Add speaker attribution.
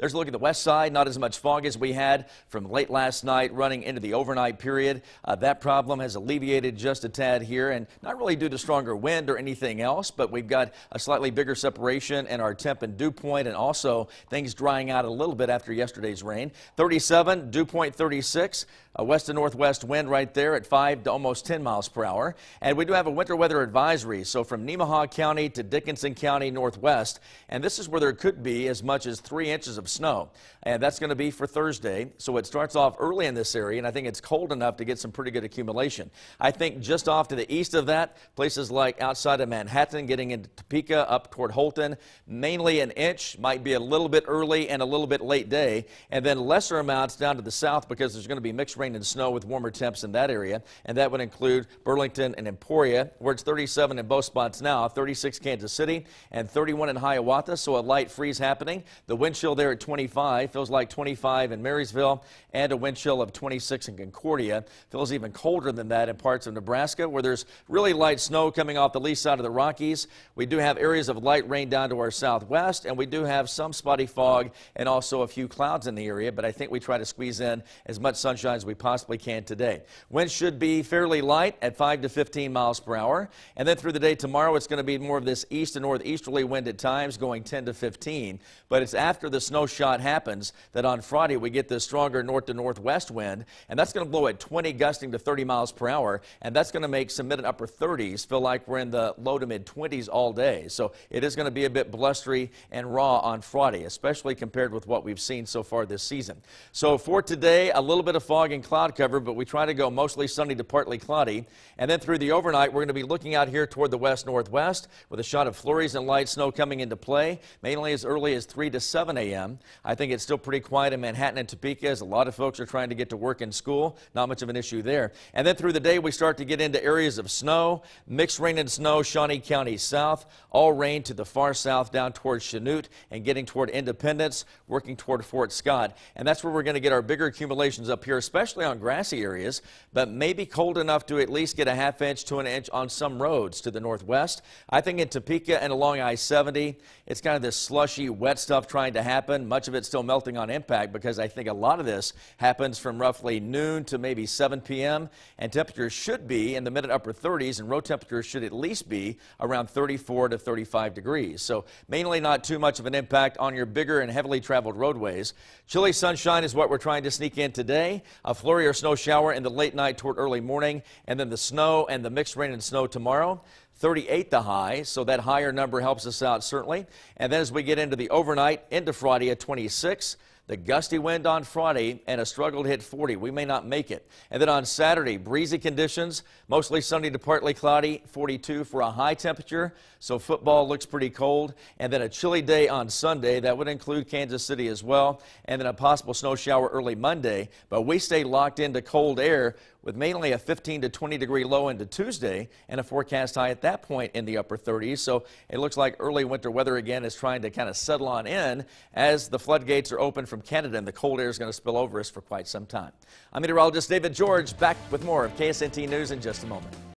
Speaker 1: There's a look at the west side. Not as much fog as we had from late last night running into the overnight period. That problem has alleviated just a tad here, and not really due to stronger wind or anything else, but we've got a slightly bigger separation in our temp and dew point, and also things drying out a little bit after yesterday's rain. 37, dew point 36. A west to northwest wind right there at 5 to almost 10 miles per hour. And we do have a winter weather advisory, so from Nemaha County to Dickinson County northwest, and this is where there could be as much as 3 inches of snow. And that's going to be for Thursday. So it starts off early in this area, and I think it's cold enough to get some pretty good accumulation. I think just off to the east of that, places like outside of Manhattan, getting into Topeka, up toward Holton, mainly an inch, might be a little bit early and a little bit late day, and then lesser amounts down to the south because there's going to be mixed rain and snow with warmer temps in that area, and that would include Burlington and Emporia, where it's 37 in both spots now, 36 Kansas City, and 31 in Hiawatha, so a light freeze happening. The wind chill there at 25, feels like 25 in Marysville, and a wind chill of 26 in Concordia. Feels even colder than that in parts of Nebraska, where there's really light snow coming off the lee side of the Rockies. We do have areas of light rain down to our southwest, and we do have some spotty fog and also a few clouds in the area, but I think we try to squeeze in as much sunshine as we possibly can today. Winds should be fairly light at 5 to 15 miles per hour, and then through the day tomorrow it's going to be more of this east to northeasterly wind at times, going 10 to 15, but it's after the snow shot happens that on Friday we get this stronger north to northwest wind, and that's going to blow at 20 gusting to 30 miles per hour, and that's going to make some mid and upper 30s feel like we're in the low to mid 20s all day. So it is going to be a bit blustery and raw on Friday, especially compared with what we've seen so far this season. So for today, a little bit of fog and cloud cover, but we try to go mostly sunny to partly cloudy. And then through the overnight, we're going to be looking out here toward the west-northwest with a shot of flurries and light snow coming into play, mainly as early as 3 to 7 a.m. I think it's still pretty quiet in Manhattan and Topeka, as a lot of folks are trying to get to work and school. Not much of an issue there. And then through the day, we start to get into areas of snow, mixed rain and snow, Shawnee County south, all rain to the far south down toward Chanute and getting toward Independence, working toward Fort Scott. And that's where we're going to get our bigger accumulations up here, especially on grassy areas, but maybe cold enough to at least get a half inch to an inch on some roads to the northwest. I think in Topeka and along I-70, it's kind of this slushy, wet stuff trying to happen. Much of it still melting on impact, because I think a lot of this happens from roughly noon to maybe 7 p.m. and temperatures should be in the mid and upper 30s, and road temperatures should at least be around 34 to 35 degrees. So mainly not too much of an impact on your bigger and heavily traveled roadways. Chilly sunshine is what we're trying to sneak in today. A flurry or snow shower in the late night toward early morning, and then the snow and the mixed rain and snow tomorrow. 38 the high, so that higher number helps us out certainly. And then as we get into the overnight into Friday at 26, the gusty wind on Friday and a struggle to hit 40. We may not make it. And then on Saturday, breezy conditions, mostly sunny to partly cloudy, 42 for a high temperature. So football looks pretty cold. And then a chilly day on Sunday. That would include Kansas City as well. And then a possible snow shower early Monday. But we stay locked into cold air with mainly a 15 to 20 degree low into Tuesday and a forecast high at that point in the upper 30s. So it looks like early winter weather again is trying to kind of settle on in as the floodgates are open from Canada, and the cold air is going to spill over us for quite some time. I'm meteorologist David George, back with more of KSNT News in just a moment.